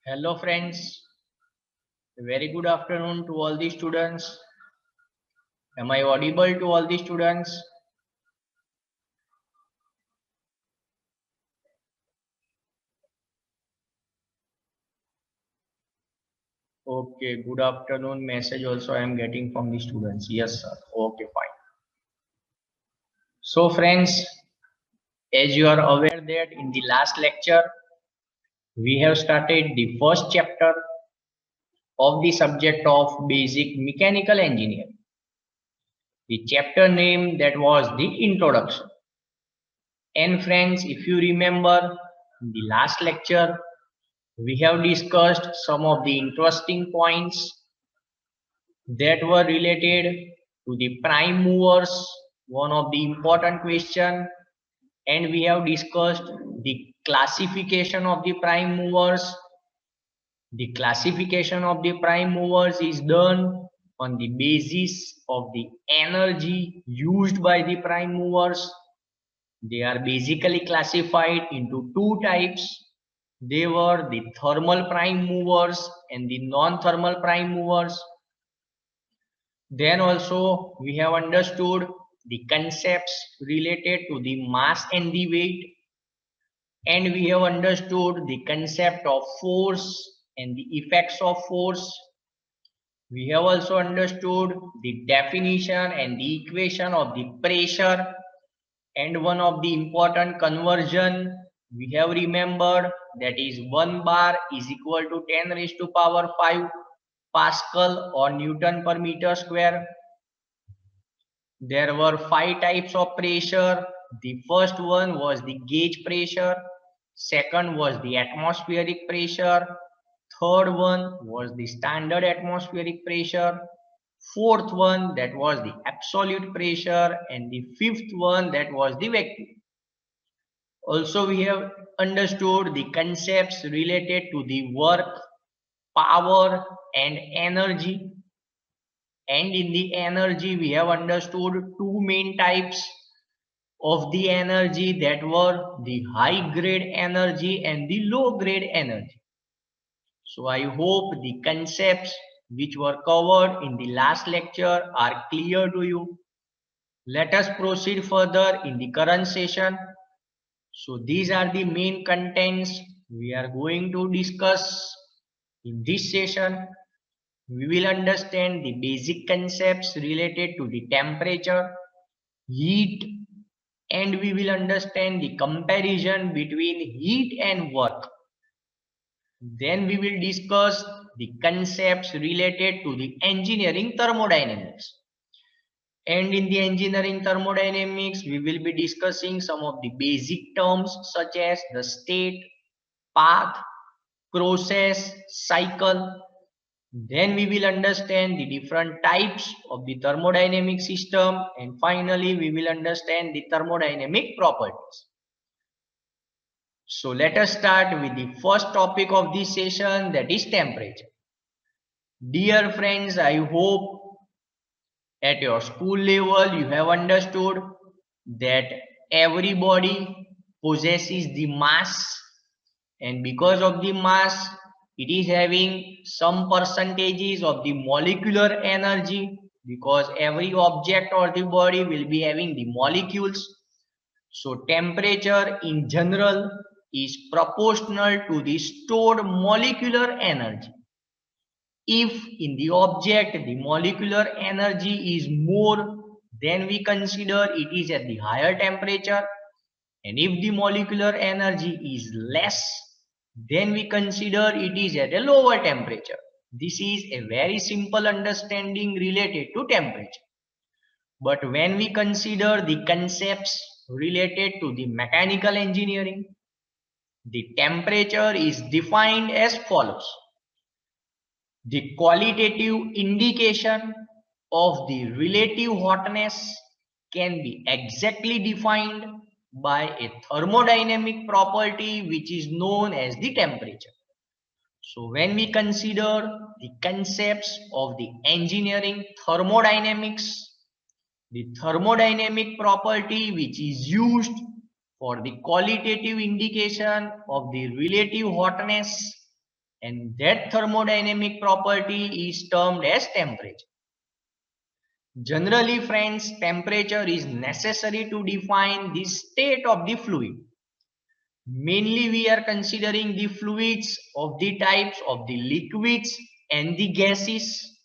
Hello friends, very good afternoon to all the students. Am I audible to all the students? Okay, good afternoon message also I am getting from the students. Yes sir, okay fine. So friends, as you are aware that in the last lecture, we have started the first chapter of the subject of basic mechanical engineering. The chapter name that was the introduction. And friends, if you remember in the last lecture, we have discussed some of the interesting points that were related to the prime movers, one of the important question, and we have discussed the classification of the prime movers. The classification of the prime movers is done on the basis of the energy used by the prime movers. They are basically classified into two types. They were the thermal prime movers and the non-thermal prime movers. Then also we have understood the concepts related to the mass and the weight, and we have understood the concept of force and the effects of force. We have also understood the definition and the equation of the pressure, and one of the important conversion we have remembered, that is 1 bar is equal to 10 raised to power 5 Pascal or Newton per meter square. There were 5 types of pressure. The first one was the gauge pressure, second was the atmospheric pressure, third one was the standard atmospheric pressure, fourth one that was the absolute pressure, and the fifth one that was the vacuum. Also, we have understood the concepts related to the work, power, and energy. And in the energy, we have understood two main types of the energy, that were the high grade energy and the low grade energy. So I hope the concepts which were covered in the last lecture are clear to you. Let us proceed further in the current session. So these are the main contents we are going to discuss in this session. We will understand the basic concepts related to the temperature, heat, and we will understand the comparison between heat and work. Then we will discuss the concepts related to the engineering thermodynamics. And in the engineering thermodynamics, we will be discussing some of the basic terms such as the state, path, process, cycle. Then we will understand the different types of the thermodynamic system, and finally we will understand the thermodynamic properties. So let us start with the first topic of this session, that is temperature. Dear friends, I hope at your school level you have understood that every body possesses the mass, and because of the mass it is having some percentages of the molecular energy, because every object or the body will be having the molecules. So temperature in general is proportional to the stored molecular energy. If in the object the molecular energy is more, then we consider it is at the higher temperature, and if the molecular energy is less, then we consider it is at a lower temperature. This is a very simple understanding related to temperature. But when we consider the concepts related to the mechanical engineering, the temperature is defined as follows. The qualitative indication of the relative hotness can be exactly defined by a thermodynamic property which is known as the temperature. So when we consider the concepts of the engineering thermodynamics, the thermodynamic property which is used for the qualitative indication of the relative hotness and that thermodynamic property is termed as temperature. Generally, friends, temperature is necessary to define the state of the fluid. Mainly, we are considering the fluids of the types of the liquids and the gases,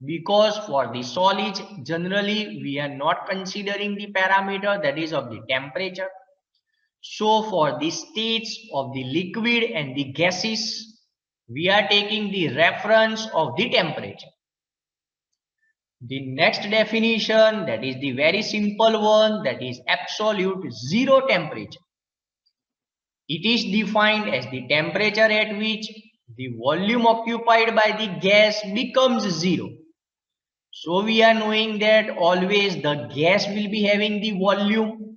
because for the solids, generally, we are not considering the parameter that is of the temperature. So, for the states of the liquid and the gases, we are taking the reference of the temperature. The next definition, that is the very simple one, that is absolute zero temperature. It is defined as the temperature at which the volume occupied by the gas becomes zero. So we are knowing that always the gas will be having the volume.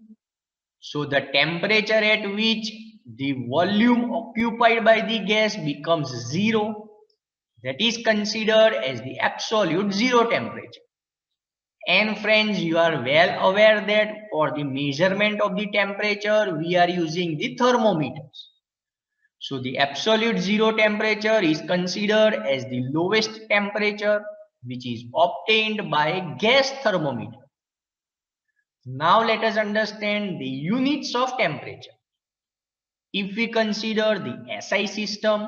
So the temperature at which the volume occupied by the gas becomes zero, that is considered as the absolute zero temperature. And friends, you are well aware that for the measurement of the temperature, we are using the thermometers. So the absolute zero temperature is considered as the lowest temperature which is obtained by gas thermometer. Now let us understand the units of temperature. If we consider the SI system,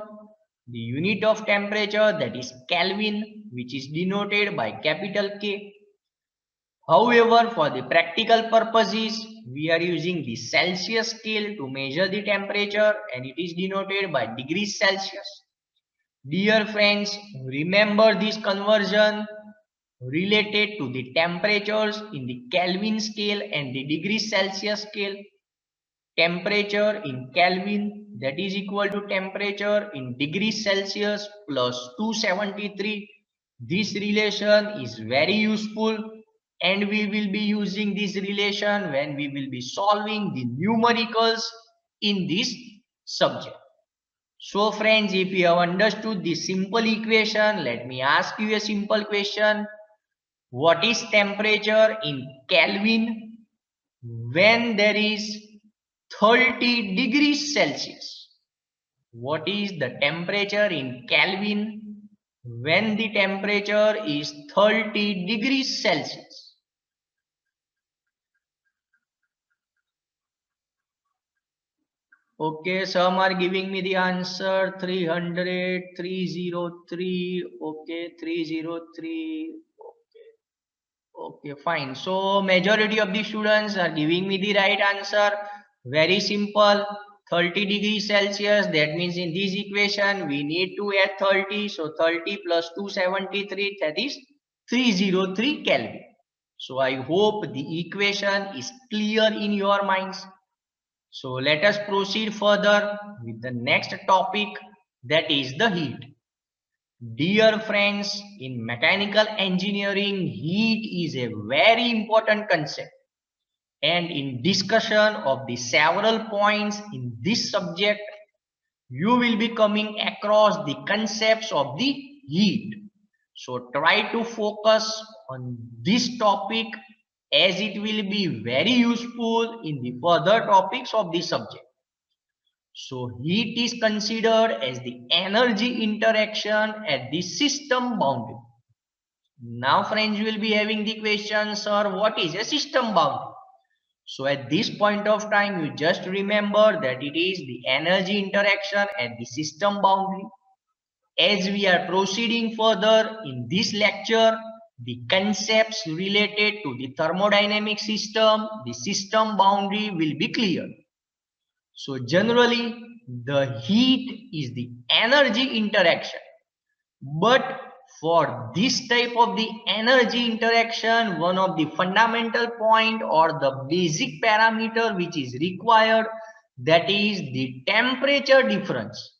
the unit of temperature, that is Kelvin, which is denoted by capital K. However, for the practical purposes, we are using the Celsius scale to measure the temperature, and it is denoted by degrees Celsius. Dear friends, remember this conversion related to the temperatures in the Kelvin scale and the degrees Celsius scale. Temperature in Kelvin, that is equal to temperature in degrees Celsius plus 273. This relation is very useful, and we will be using this relation when we will be solving the numericals in this subject. So friends, if you have understood this simple equation, let me ask you a simple question. What is temperature in Kelvin when there is 30 degrees Celsius? What is the temperature in Kelvin when the temperature is 30 degrees Celsius? Okay, some are giving me the answer 300, 303. Okay, 303. Okay, fine. So majority of the students are giving me the right answer. Very simple. 30 degrees Celsius. That means in this equation we need to add 30. So 30 plus 273, that is 303 Kelvin. So I hope the equation is clear in your minds. So let us proceed further with the next topic, that is the heat. Dear friends, in mechanical engineering, heat is a very important concept. And in discussion of the several points in this subject, you will be coming across the concepts of the heat. So try to focus on this topic, as it will be very useful in the further topics of the subject. So heat is considered as the energy interaction at the system boundary. Now friends, will be having the question, sir, what is a system boundary? So at this point of time, you just remember that it is the energy interaction at the system boundary. As we are proceeding further in this lecture, the concepts related to the thermodynamic system, the system boundary will be clear. So generally, the heat is the energy interaction. But for this type of the energy interaction, one of the fundamental point or the basic parameter which is required, that is the temperature difference.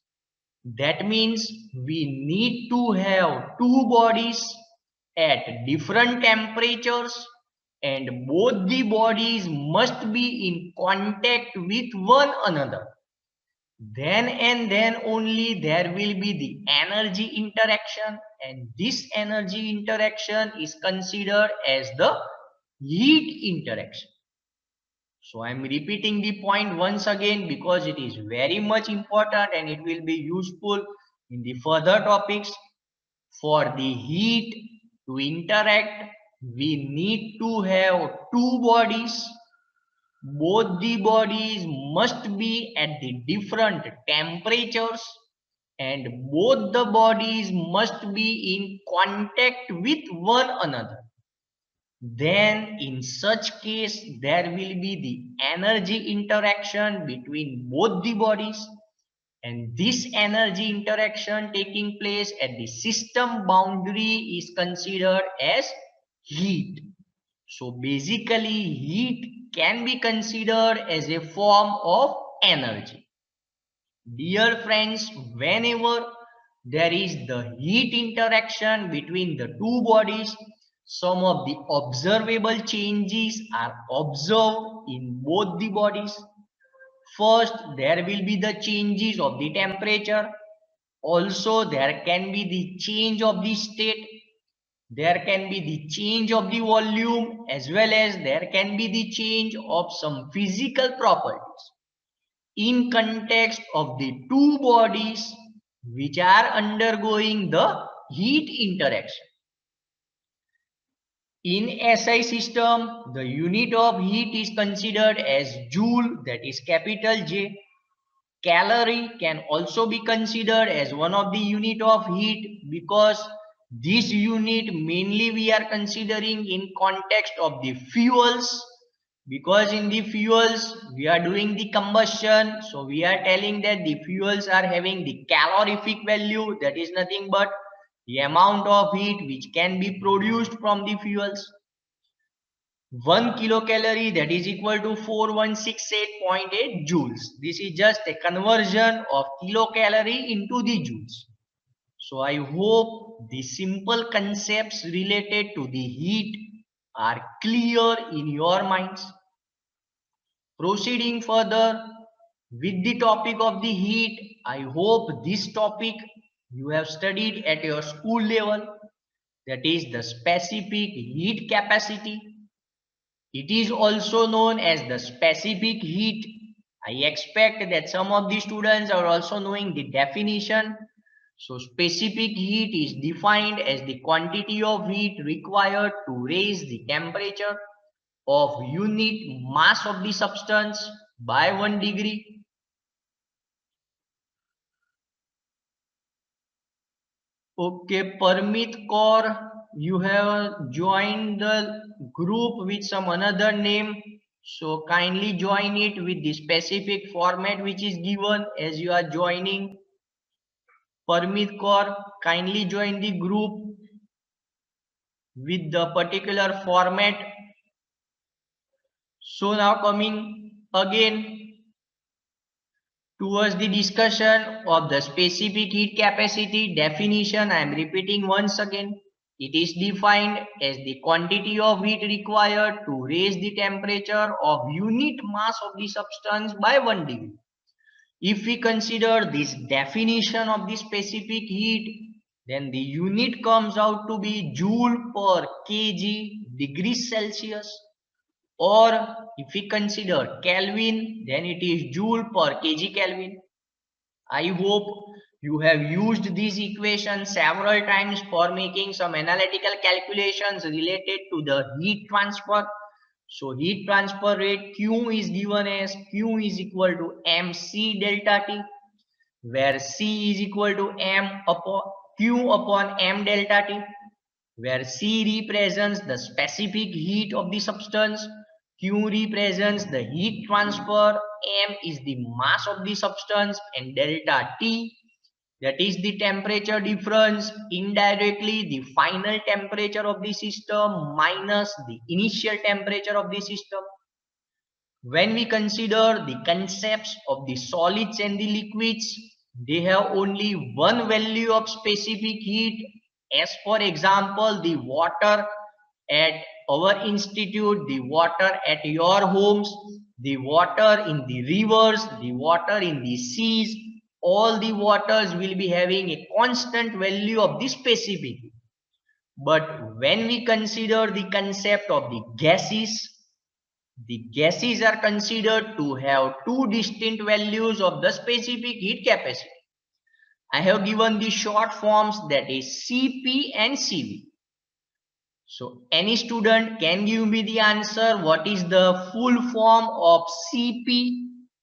That means we need to have two bodies at different temperatures, and both the bodies must be in contact with one another. Then and then only there will be the energy interaction, and this energy interaction is considered as the heat interaction. So I am repeating the point once again because it is very much important and it will be useful In the further topics, for the heat to interact, we need to have two bodies. Both the bodies must be at the different temperatures, and both the bodies must be in contact with one another. Then in such case there will be the energy interaction between both the bodies, and this energy interaction taking place at the system boundary is considered as heat. So basically heat can be considered as a form of energy. Dear friends, whenever there is the heat interaction between the two bodies, some of the observable changes are observed in both the bodies. First, there will be the changes of the temperature. Also, there can be the change of the state. There can be the change of the volume, as well as there can be the change of some physical properties in context of the two bodies which are undergoing the heat interaction. In SI system, the unit of heat is considered as joule, that is capital J. Calorie can also be considered as one of the unit of heat, because this unit mainly we are considering in context of the fuels, because in the fuels we are doing the combustion, so we are telling that the fuels are having the calorific value, that is nothing but the amount of heat which can be produced from the fuels. 1 kilocalorie, that is equal to 4168.8 joules. This is just a conversion of kilocalorie into the joules. So I hope the simple concepts related to the heat are clear in your minds. Proceeding further with the topic of the heat, I hope this topic you have studied at your school level, that is the specific heat capacity. It is also known as the specific heat. I expect that some of the students are also knowing the definition. So specific heat is defined as the quantity of heat required to raise the temperature of unit mass of the substance by 1 degree. Okay, Parmit Kaur, you have joined the group with some another name. So kindly join it with the specific format which is given as you are joining. Parmit Kaur, kindly join the group with the particular format. So now coming again towards the discussion of the specific heat capacity definition, I am repeating once again. It is defined as the quantity of heat required to raise the temperature of unit mass of the substance by 1 degree. If we consider this definition of the specific heat, then the unit comes out to be joule per kg degrees Celsius. Or if we consider Kelvin, then it is joule per kg Kelvin. I hope you have used this equation several times for making some analytical calculations related to the heat transfer. So heat transfer rate Q is given as Q is equal to mc delta T, where C is equal to m upon Q upon m delta T, where C represents the specific heat of the substance, Q represents the heat transfer, M is the mass of the substance, and delta T, that is the temperature difference, indirectly the final temperature of the system minus the initial temperature of the system. When we consider the concepts of the solids and the liquids, they have only one value of specific heat. As for example, the water at our institute, the water at your homes, the water in the rivers, the water in the seas, all the waters will be having a constant value of the specific heat. But when we consider the concept of the gases are considered to have two distinct values of the specific heat capacity. I have given the short forms, that is CP and CV. So any student can give me the answer. What is the full form of CP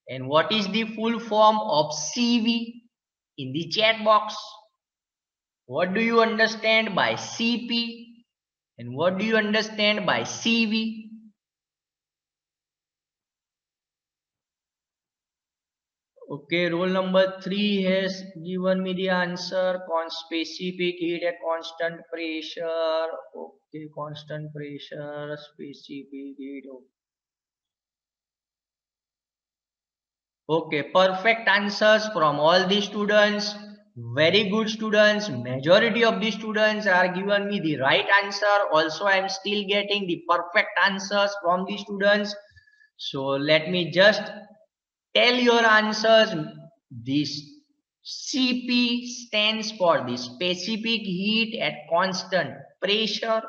and what is the full form of CV in the chat box? What do you understand by CP and what do you understand by CV? Okay, roll number 3 has given me the answer. Specific heat at constant pressure. Okay, constant pressure, specific heat. Okay, perfect answers from all the students. Very good students. Majority of the students are given me the right answer. Also, I am still getting the perfect answers from the students. So let me just tell your answers. This CP stands for the specific heat at constant pressure.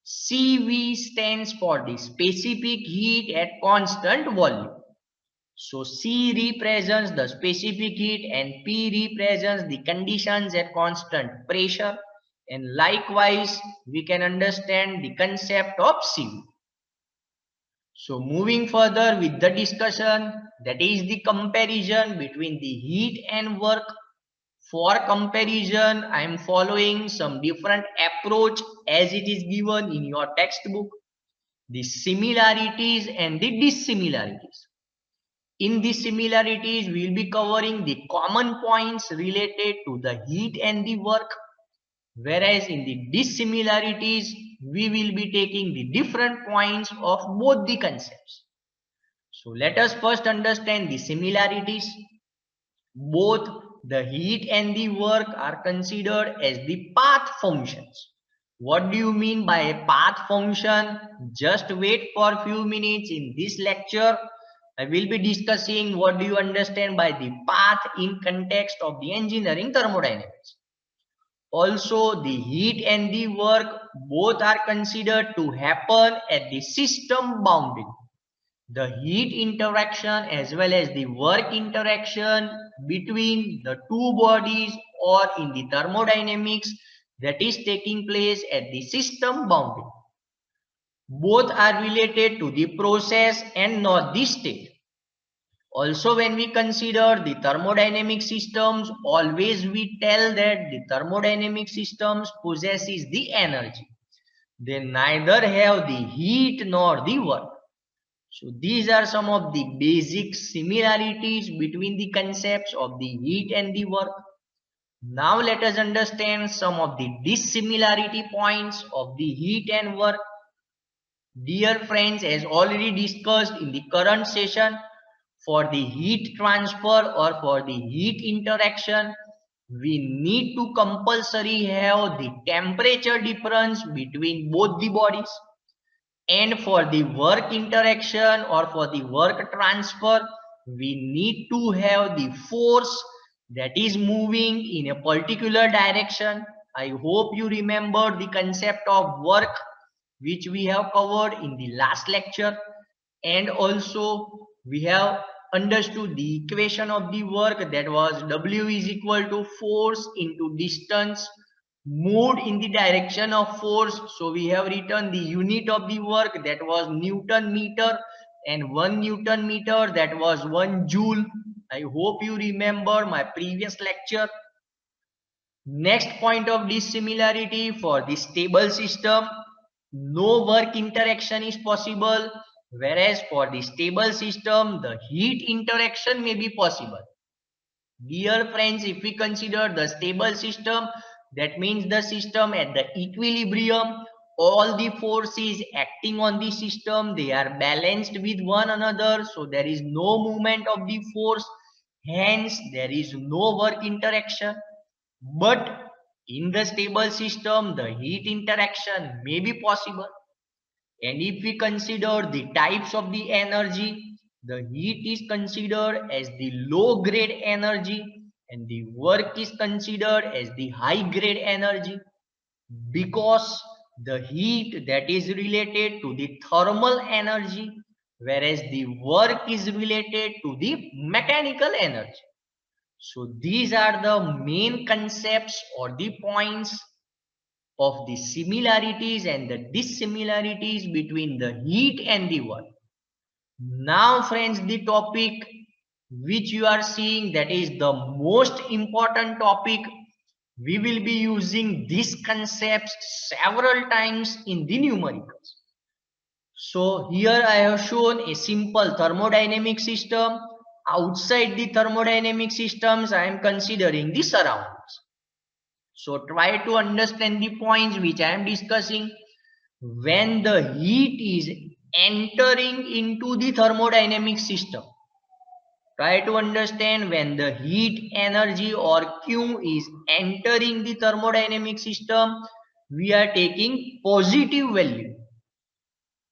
CV stands for the specific heat at constant volume. So C represents the specific heat and P represents the conditions at constant pressure. And likewise, we can understand the concept of CV. So moving further with the discussion, that is the comparison between the heat and work. For comparison, I am following some different approach as it is given in your textbook. The similarities and the dissimilarities. In the similarities, we will be covering the common points related to the heat and the work. Whereas in the dissimilarities, we will be taking the different points of both the concepts. So let us first understand the similarities. Both the heat and the work are considered as the path functions. What do you mean by a path function? Just wait for a few minutes. In this lecture, I will be discussing what do you understand by the path in context of the engineering thermodynamics. Also, the heat and the work both are considered to happen at the system boundary. The heat interaction as well as the work interaction between the two bodies or in the thermodynamics that is taking place at the system boundary. Both are related to the process and not the state. Also, when we consider the thermodynamic systems, always we tell that the thermodynamic systems possesses the energy. They neither have the heat nor the work. So these are some of the basic similarities between the concepts of the heat and the work. Now let us understand some of the dissimilarity points of the heat and work. Dear friends, as already discussed in the current session, for the heat transfer or for the heat interaction, we need to compulsory have the temperature difference between both the bodies. And for the work interaction or for the work transfer, we need to have the force that is moving in a particular direction. I hope you remember the concept of work which we have covered in the last lecture. And also we have understood the equation of the work, that was W is equal to force into distance moved in the direction of force. So we have written the unit of the work, that was Newton meter, and 1 Newton meter, that was 1 joule. I hope you remember my previous lecture. Next point of dissimilarity, for the stable system, no work interaction is possible, whereas for the stable system, the heat interaction may be possible. Dear friends, if we consider the stable system, that means the system at the equilibrium, all the forces acting on the system, they are balanced with one another, so there is no movement of the force, hence there is no work interaction. But in the stable system, the heat interaction may be possible. And if we consider the types of the energy, the heat is considered as the low grade energy and the work is considered as the high grade energy, because the heat that is related to the thermal energy, whereas the work is related to the mechanical energy. So these are the main concepts or the points of the similarities and the dissimilarities between the heat and the work. Now friends, the topic which you are seeing, that is the most important topic. We will be using these concepts several times in the numericals. So here I have shown a simple thermodynamic system. Outside the thermodynamic systems, I am considering the surroundings. So try to understand the points which I am discussing. When the heat is entering into the thermodynamic system, try to understand when the heat energy or Q is entering the thermodynamic system, we are taking positive value.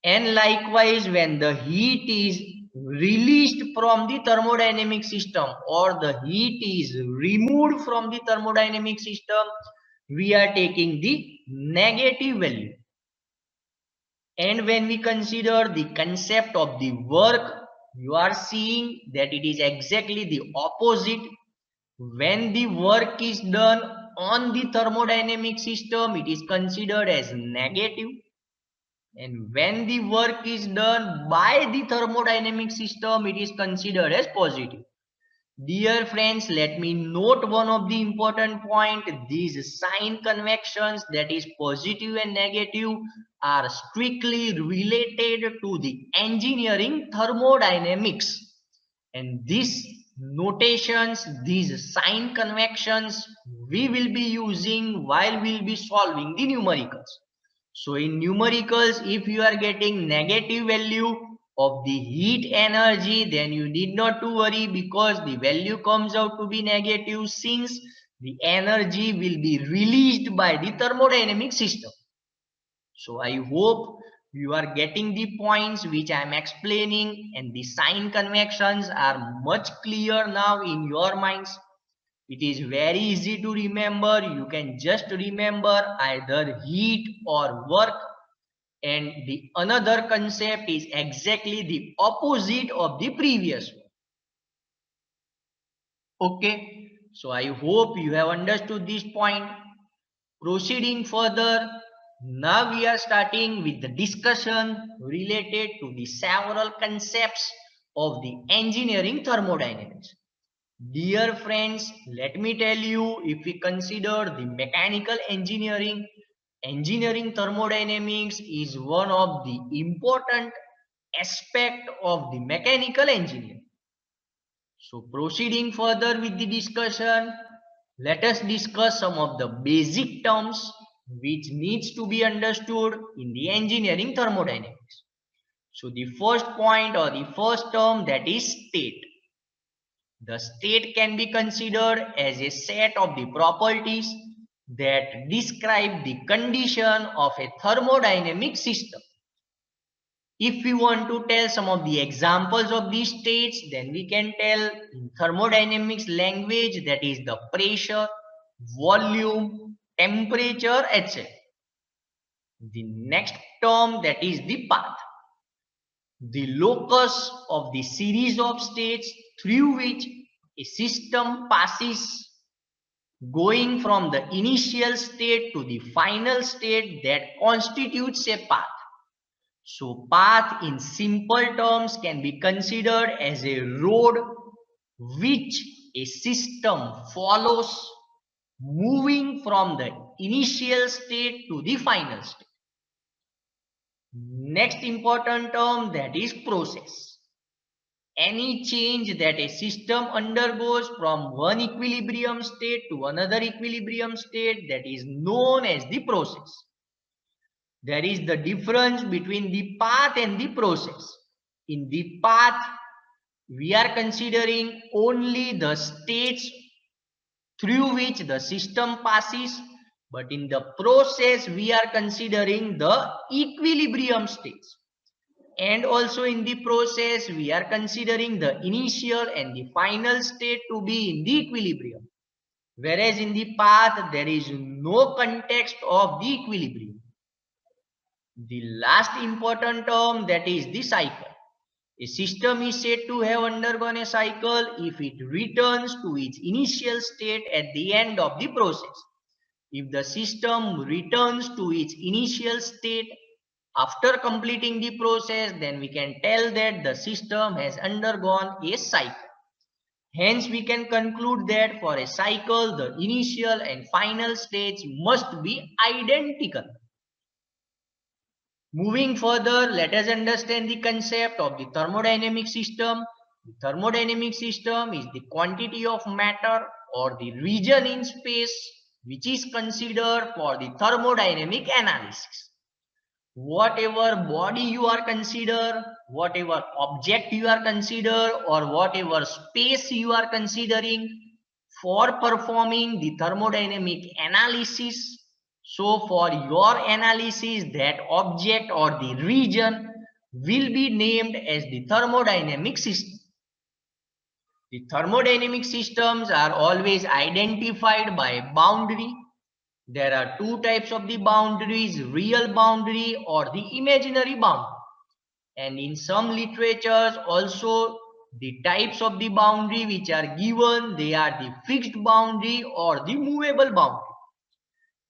And likewise, when the heat is released from the thermodynamic system or the heat is removed from the thermodynamic system, we are taking the negative value. And when we consider the concept of the work, you are seeing that it is exactly the opposite. When the work is done on the thermodynamic system, it is considered as negative. And when the work is done by the thermodynamic system, it is considered as positive. Dear friends, let me note one of the important point. These sign conventions, that is positive and negative, are strictly related to the engineering thermodynamics. And these notations, these sign conventions, we will be using while we will be solving the numericals. So in numericals, if you are getting negative value of the heat energy, then you need not to worry, because the value comes out to be negative, since the energy will be released by the thermodynamic system. So I hope you are getting the points which I am explaining, and the sign conventions are much clear now in your minds. It is very easy to remember. You can just remember either heat or work, and the another concept is exactly the opposite of the previous one. Okay, so I hope you have understood this point. Proceeding further, now we are starting with the discussion related to the several concepts of the engineering thermodynamics. Dear friends, let me tell you, if we consider the mechanical engineering, engineering thermodynamics is one of the important aspect of the mechanical engineering. So proceeding further with the discussion, let us discuss some of the basic terms which needs to be understood in the engineering thermodynamics. So the first point or the first term, that is state. The state can be considered as a set of the properties that describe the condition of a thermodynamic system. If we want to tell some of the examples of these states, then we can tell in thermodynamics language, that is the pressure, volume, temperature, etc. The next term, that is the path, the locus of the series of states through which a system passes, going from the initial state to the final state, that constitutes a path. So path in simple terms can be considered as a road which a system follows, moving from the initial state to the final state. Next important term, that is process. Any change that a system undergoes from one equilibrium state to another equilibrium state, that is known as the process. There is the difference between the path and the process. In the path, we are considering only the states through which the system passes, but in the process, we are considering the equilibrium states. And also in the process, we are considering the initial and the final state to be in the equilibrium. Whereas in the path, there is no context of the equilibrium. The last important term, that is the cycle. A system is said to have undergone a cycle if it returns to its initial state at the end of the process. If the system returns to its initial state after completing the process, then we can tell that the system has undergone a cycle. Hence, we can conclude that for a cycle, the initial and final states must be identical. Moving further, let us understand the concept of the thermodynamic system. The thermodynamic system is the quantity of matter or the region in space which is considered for the thermodynamic analysis. Whatever body you are consider, whatever object you are consider, or whatever space you are considering for performing the thermodynamic analysis. So for your analysis, that object or the region will be named as the thermodynamic system. The thermodynamic systems are always identified by a boundary. There are two types of the boundaries, real boundary or the imaginary boundary. And in some literatures also the types of the boundary which are given, they are the fixed boundary or the movable boundary.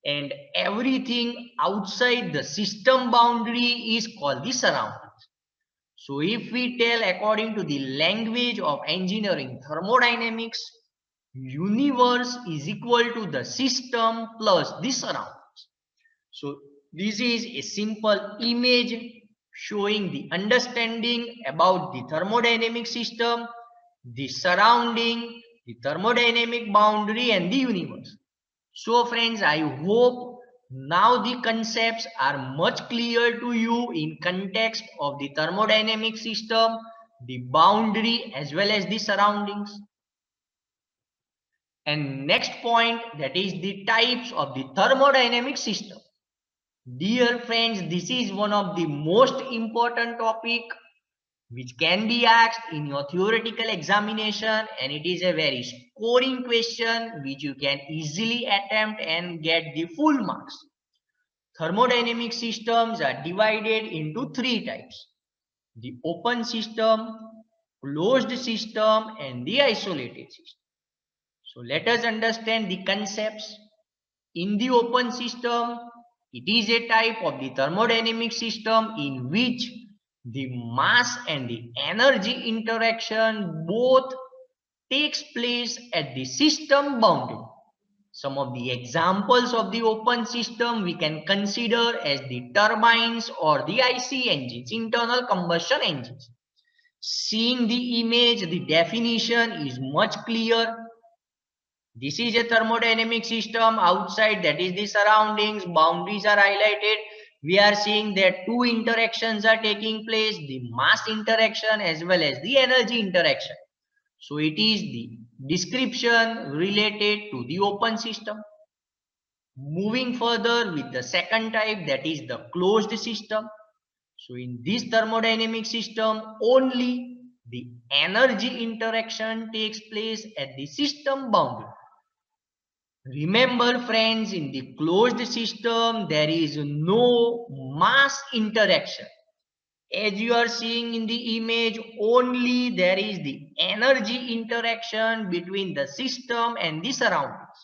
And everything outside the system boundary is called the surroundings. So if we tell according to the language of engineering thermodynamics, universe is equal to the system plus the surroundings. So this is a simple image showing the understanding about the thermodynamic system, the surrounding, the thermodynamic boundary and the universe. So friends, I hope now the concepts are much clear to you in context of the thermodynamic system, the boundary as well as the surroundings. And next point, that is the types of the thermodynamic system. Dear friends, this is one of the most important topic which can be asked in your theoretical examination, and it is a very scoring question which you can easily attempt and get the full marks. Thermodynamic systems are divided into three types: the open system, closed system and the isolated system. So let us understand the concepts. In the open system, it is a type of the thermodynamic system in which the mass and the energy interaction both takes place at the system boundary. Some of the examples of the open system we can consider as the turbines or the IC engines, internal combustion engines. Seeing the image, the definition is much clear. This is a thermodynamic system. Outside, that is the surroundings, boundaries are highlighted. We are seeing that two interactions are taking place, the mass interaction as well as the energy interaction. So it is the description related to the open system. Moving further with the second type, that is the closed system. So in this thermodynamic system, only the energy interaction takes place at the system boundary. Remember friends, in the closed system, there is no mass interaction. As you are seeing in the image, only there is the energy interaction between the system and the surroundings.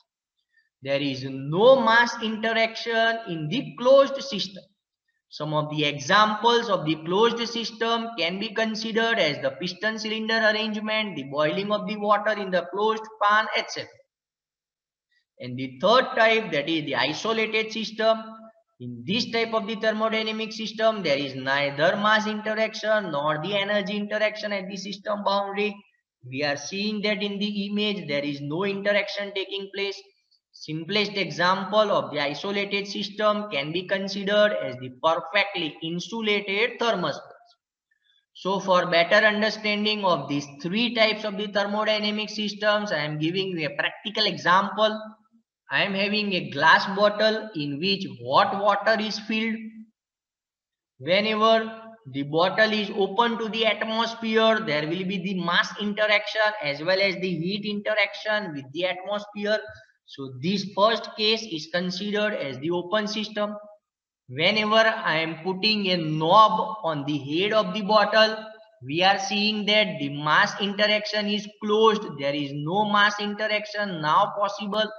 There is no mass interaction in the closed system. Some of the examples of the closed system can be considered as the piston cylinder arrangement, the boiling of the water in the closed pan, etc. And the third type, that is the isolated system. In this type of the thermodynamic system, there is neither mass interaction nor the energy interaction at the system boundary. We are seeing that in the image, there is no interaction taking place. Simplest example of the isolated system can be considered as the perfectly insulated thermostats. So for better understanding of these three types of the thermodynamic systems, I am giving you a practical example. I am having a glass bottle in which hot water is filled. Whenever the bottle is open to the atmosphere, there will be the mass interaction as well as the heat interaction with the atmosphere. So this first case is considered as the open system. Whenever I am putting a knob on the head of the bottle, we are seeing that the mass interaction is closed. There is no mass interaction now possible.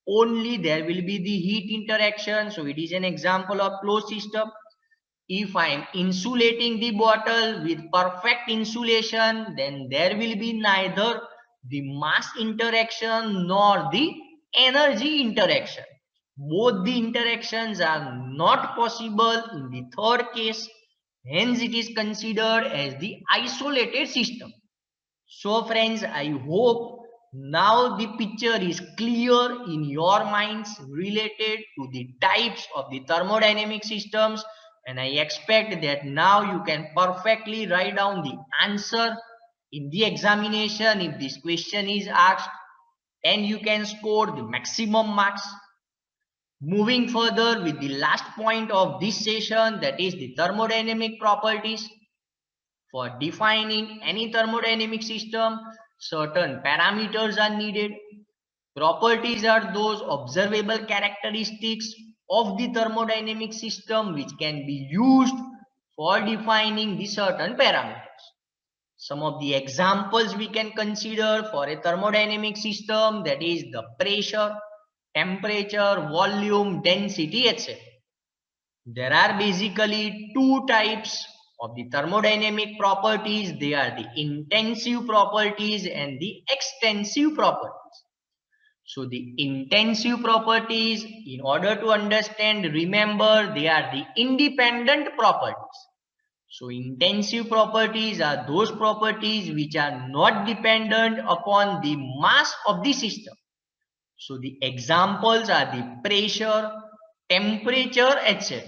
Only there will be the heat interaction. So it is an example of closed system. If I am insulating the bottle with perfect insulation, then there will be neither the mass interaction nor the energy interaction. Both the interactions are not possible in the third case. Hence, it is considered as the isolated system. So friends, I hope now the picture is clear in your minds related to the types of the thermodynamic systems, and I expect that now you can perfectly write down the answer in the examination if this question is asked, and you can score the maximum marks. Moving further with the last point of this session, that is the thermodynamic properties. For defining any thermodynamic system, certain parameters are needed. Properties are those observable characteristics of the thermodynamic system which can be used for defining the certain parameters. Some of the examples we can consider for a thermodynamic system, that is the pressure, temperature, volume, density, etc. There are basically two types of the thermodynamic properties. They are the intensive properties and the extensive properties. So the intensive properties, in order to understand, remember they are the independent properties. So intensive properties are those properties which are not dependent upon the mass of the system. So the examples are the pressure, temperature, etc.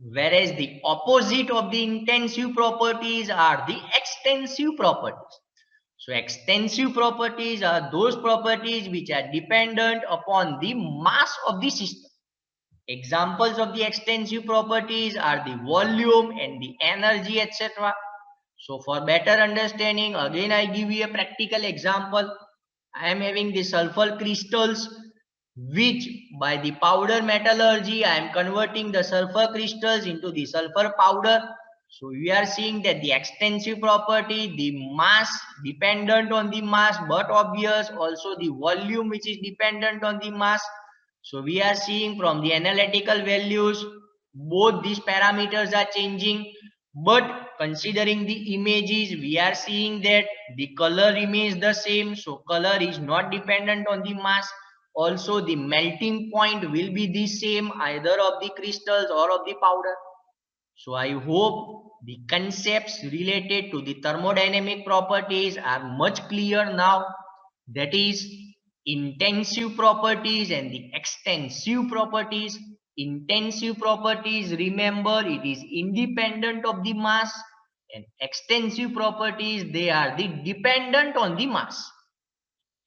Whereas the opposite of the intensive properties are the extensive properties. So extensive properties are those properties which are dependent upon the mass of the system. Examples of the extensive properties are the volume and the energy, etc. So for better understanding, again I give you a practical example. I am having the sulfur crystals, which by the powder metallurgy I am converting the sulfur crystals into the sulfur powder. So we are seeing that the extensive property, the mass dependent on the mass, but obvious also the volume which is dependent on the mass. So we are seeing from the analytical values, both these parameters are changing, but considering the images, we are seeing that the color remains the same. So color is not dependent on the mass. Also, the melting point will be the same either of the crystals or of the powder. So I hope the concepts related to the thermodynamic properties are much clear now. That is intensive properties and the extensive properties. Intensive properties, remember, it is independent of the mass, and extensive properties, they are the dependent on the mass.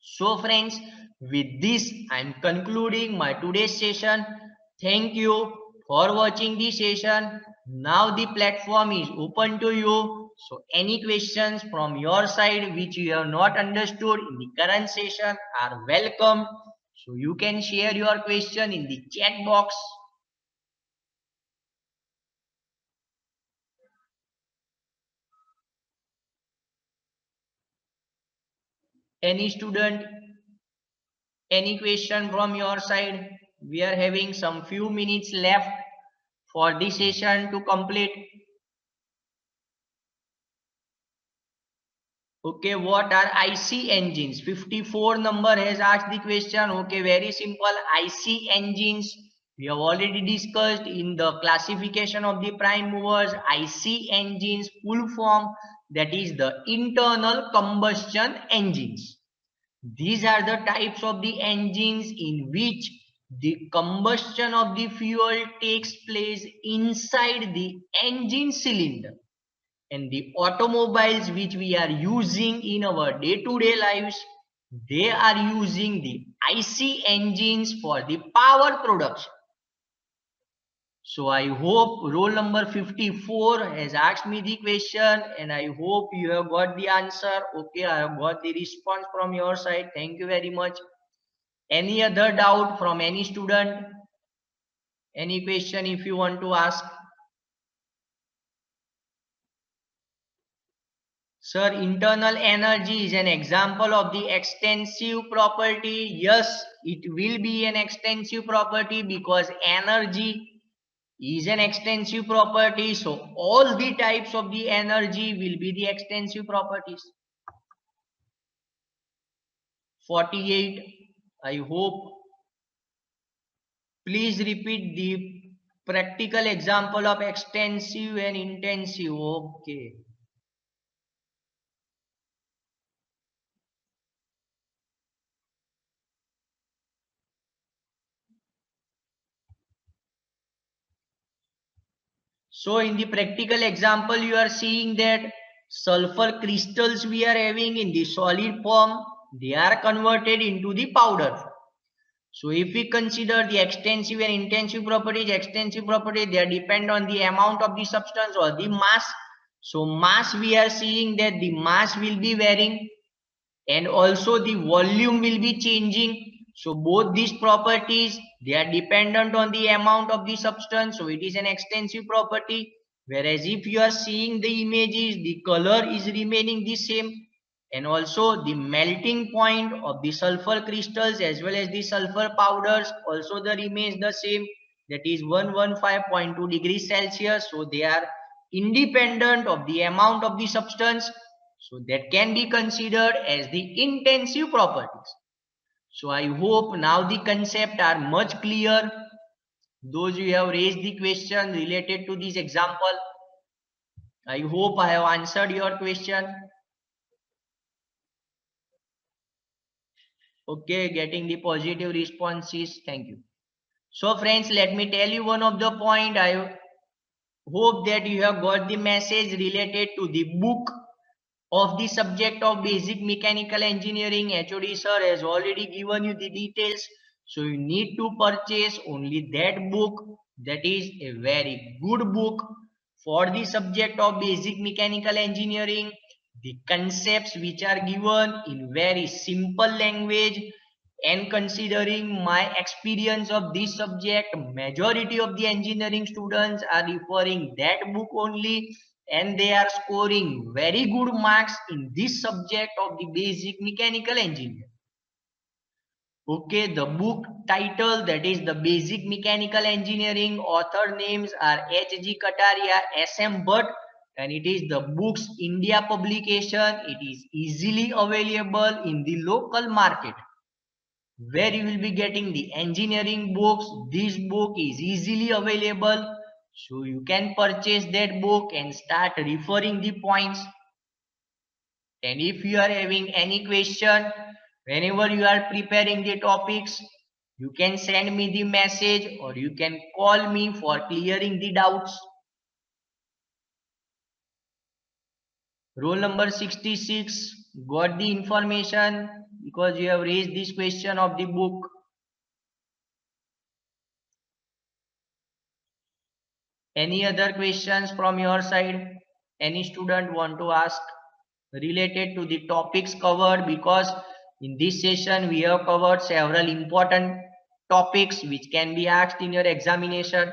So friends, with this I am concluding my today's session. Thank you for watching the session. Now the platform is open to you. So any questions from your side which you have not understood in the current session are welcome. So you can share your question in the chat box. Any student, any question from your side? We are having some few minutes left for this session to complete. Okay, what are IC engines? 54 number has asked the question. Okay, very simple. IC engines, we have already discussed in the classification of the prime movers. IC engines, full form, that is the internal combustion engines. These are the types of the engines in which the combustion of the fuel takes place inside the engine cylinder. And the automobiles which we are using in our day-to-day lives, they are using the IC engines for the power production. So I hope roll number 54 has asked me the question, and I hope you have got the answer. Okay, I have got the response from your side. Thank you very much. Any other doubt from any student? Any question if you want to ask? Sir, internal energy is an example of the extensive property. Yes, it will be an extensive property because energy is an extensive property. So all the types of the energy will be the extensive properties. 48. I hope. Please repeat the practical example of extensive and intensive. Okay. So in the practical example, you are seeing that sulfur crystals we are having in the solid form, they are converted into the powder. So if we consider the extensive and intensive properties, they depend on the amount of the substance or the mass. So mass, we are seeing that the mass will be varying and also the volume will be changing. So both these properties, they are dependent on the amount of the substance, so it is an extensive property. Whereas if you are seeing the images, the color is remaining the same, and also the melting point of the sulfur crystals as well as the sulfur powders also the remains the same, that is 115.2 degrees Celsius. So they are independent of the amount of the substance, so that can be considered as the intensive properties. So I hope now the concept are much clear. Those who have raised the question related to this example, I hope I have answered your question. Okay, getting the positive responses. Thank you. So friends, let me tell you one of the point. I hope that you have got the message related to the book of the subject of basic mechanical engineering. HOD sir has already given you the details. So you need to purchase only that book. That is a very good book for the subject of basic mechanical engineering. The concepts which are given in very simple language, and considering my experience of this subject, majority of the engineering students are referring that book only, and they are scoring very good marks in this subject of the basic mechanical engineering. Okay, the book title, that is the basic mechanical engineering, author names are H.G. Kataria, S.M. Bhatt, and it is the books India publication. It is easily available in the local market where you will be getting the engineering books. This book is easily available, so you can purchase that book and start referring the points. And if you are having any question whenever you are preparing the topics, you can send me the message or you can call me for clearing the doubts. Roll number 66 got the information because you have raised this question of the book. Any other questions from your side? Any student want to ask related to the topics covered? Because in this session we have covered several important topics which can be asked in your examination.